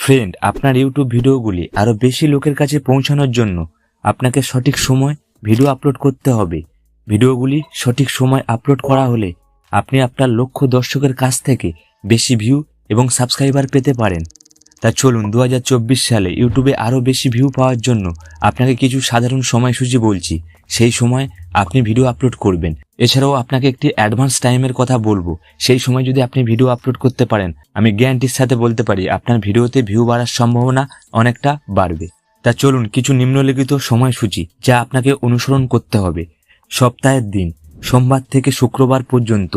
Friend, আপনার YouTube ভিডিওগুলি আরো বেশি লোকের কাছে পৌঁছানোর জন্য আপনাকে সঠিক সময় ভিডিও আপলোড করতে হবে। ভিডিওগুলি সঠিক সময় আপলোড করা হলে আপনি আপনার লক্ষ্য দর্শকের কাছ থেকে বেশি ভিউ এবং সাবস্ক্রাইবার পেতে পারেন। তা চলুন 2024 সালে ইউটিউবে আরো বেশি ভিউ পাওয়ার জন্য আপনাকে কিছু সাধারণ সময়সূচি বলছি। সেই সময় আপনি ভিডিও আপলোড করবেন। এছাড়াও আপনাকে একটি অ্যাডভান্স টাইমের কথা বলবো। সেই সময় যদি আপনি ভিডিও আপলোড করতে পারেন, আমি গ্যারান্টির সাথে বলতে পারি আপনার ভিডিওতে ভিউ বাড়ার সম্ভাবনা অনেকটা বাড়বে। তা চলুন কিছু নিম্নলিখিত সময়সূচি যা আপনাকে অনুসরণ করতে হবে। সপ্তাহের দিন সোমবার থেকে শুক্রবার পর্যন্ত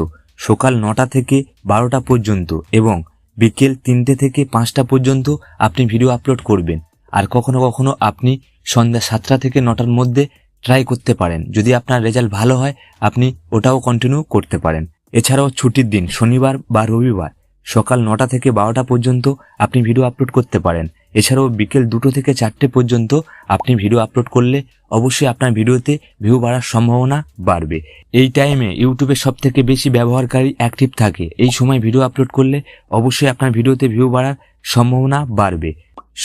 সকাল 9টা থেকে 12টা পর্যন্ত এবং বিকেল 3টে থেকে 5টা পর্যন্ত আপনি ভিডিও আপলোড করবেন। আর কখনো কখনো আপনি সন্ধ্যা 7টা থেকে 9টার মধ্যে ট্রাই করতে পারেন। যদি আপনার রেজাল্ট ভালো হয় আপনি ওটাও কন্টিনিউ করতে পারেন। এছাড়াও ছুটির দিন শনিবার বা রবিবার সকাল 9টা থেকে 12টা পর্যন্ত আপনি ভিডিও আপলোড করতে পারেন। এছাড়াও বিকেল 2টো থেকে 4টে পর্যন্ত আপনি ভিডিও আপলোড করলে অবশ্যই আপনার ভিডিওতে ভিউ বাড়ার সম্ভাবনা বাড়বে। এই টাইমে ইউটিউবে সব থেকে বেশি ব্যবহারকারী অ্যাক্টিভ থাকে। এই সময় ভিডিও আপলোড করলে অবশ্যই আপনার ভিডিওতে ভিউ বাড়ার সম্ভাবনা বাড়বে।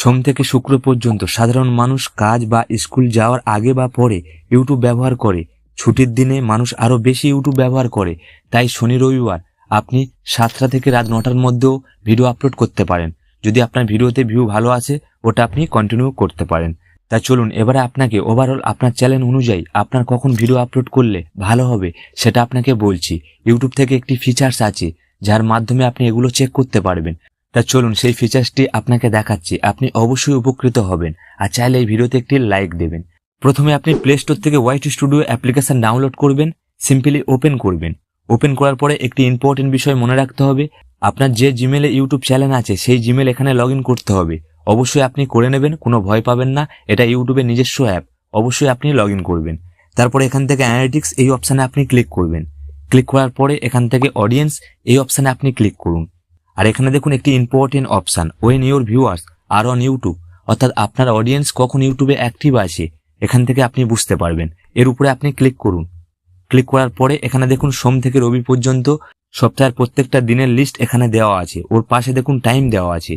সোম থেকে শুক্র পর্যন্ত সাধারণ মানুষ কাজ বা স্কুল যাওয়ার আগে বা পরে ইউটিউব ব্যবহার করে। ছুটির দিনে মানুষ আরো বেশি ইউটিউব ব্যবহার করে, তাই শনি রবিবার আপনি 7টা থেকে রাত 9টার মধ্যেও ভিডিও আপলোড করতে পারেন। যদি আপনার ভিডিওতে ভিউ ভালো আছে ওটা আপনি কন্টিনিউ করতে পারেন। তা চলুন এবারে আপনাকে ওভারঅল আপনার চ্যানেল অনুযায়ী আপনার কখন ভিডিও আপলোড করলে ভালো হবে সেটা আপনাকে বলছি। ইউটিউব থেকে একটি ফিচার্স আছে যার মাধ্যমে আপনি এগুলো চেক করতে পারবেন। তা চলুন সেই ফিচার্সটি আপনাকে দেখাচ্ছি। আপনি অবশ্যই উপকৃত হবেন আর চাইলে এই ভিডিওতে একটি লাইক দেবেন। প্রথমে আপনি প্লে স্টোর থেকে ওয়াইটি স্টুডিও অ্যাপ্লিকেশন ডাউনলোড করবেন। সিম্পলি ওপেন করবেন। ওপেন করার পরে একটি ইম্পর্টেন্ট বিষয় মনে রাখতে হবে, আপনার যে জিমেলে ইউটিউব চ্যানেল আছে সেই জিমেল এখানে লগ ইন করতে হবে। অবশ্যই আপনি করে নেবেন, কোনো ভয় পাবেন না। এটা ইউটিউবের নিজস্ব অ্যাপ, অবশ্যই আপনি লগ ইন করবেন। তারপরে এখান থেকে অ্যানালিটিক্স এই অপশানে আপনি ক্লিক করবেন। ক্লিক করার পরে এখান থেকে অডিয়েন্স এই অপশানে আপনি ক্লিক করুন। আর এখানে দেখুন একটি important option, when your viewers are on YouTube, অর্থাৎ আপনার অডিয়েন্স কখন ইউটিউবে অ্যাক্টিভ আছে এখান থেকে আপনি বুঝতে পারবেন। এর উপরে আপনি ক্লিক করুন। ক্লিক করার পরে এখানে দেখুন সোম থেকে রবি পর্যন্ত সপ্তাহের প্রত্যেকটা দিনের লিস্ট এখানে দেওয়া আছে। ওর পাশে দেখুন টাইম দেওয়া আছে,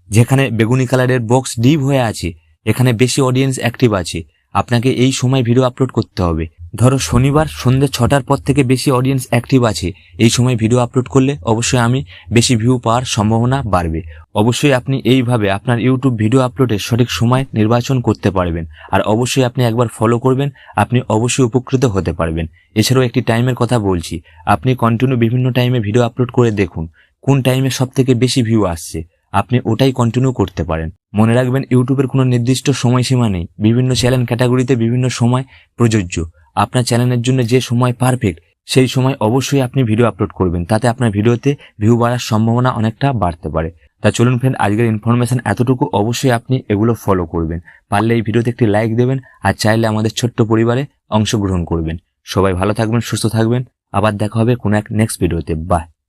যেখানে বেগুনি কালারের বক্স ডিপ হয়ে আছে এখানে বেশি অডিয়েন্স অ্যাক্টিভ আছে। আপনাকে এই সময় ভিডিও আপলোড করতে হবে। ধরো শনিবার সন্ধ্যে 6টার পর থেকে বেশি অডিয়েন্স অ্যাক্টিভ আছে, এই সময় ভিডিও আপলোড করলে অবশ্যই আমি বেশি ভিউ পাওয়ার সম্ভাবনা বাড়বে। অবশ্যই আপনি এইভাবে আপনার ইউটিউব ভিডিও আপলোডের সঠিক সময় নির্বাচন করতে পারবেন। আর অবশ্যই আপনি একবার ফলো করবেন, আপনি অবশ্যই উপকৃত হতে পারবেন। এছাড়াও একটি টাইমের কথা বলছি, আপনি কন্টিনিউ বিভিন্ন টাইমে ভিডিও আপলোড করে দেখুন কোন টাইমে সব থেকে বেশি ভিউ আসছে, আপনি ওটাই কন্টিনিউ করতে পারেন। মনে রাখবেন ইউটিউবের কোনো নির্দিষ্ট সময়সীমা নেই, বিভিন্ন চ্যানেল ক্যাটাগরিতে বিভিন্ন সময় প্রযোজ্য। আপনার চ্যানেলের জন্য যে সময় পারফেক্ট সেই সময় অবশ্যই আপনি ভিডিও আপলোড করবেন, তাতে আপনার ভিডিওতে ভিউ বাড়ার সম্ভাবনা অনেকটা বাড়তে পারে। তা চলুন ফ্রেন্ড, আজকের ইনফরমেশন এতটুকু। অবশ্যই আপনি এগুলো ফলো করবেন। পারলে এই ভিডিওতে একটি লাইক দেবেন আর চাইলে আমাদের ছোট্ট পরিবারে অংশগ্রহণ করবেন। সবাই ভালো থাকবেন, সুস্থ থাকবেন। আবার দেখা হবে কোনো এক নেক্সট ভিডিওতে। বাই।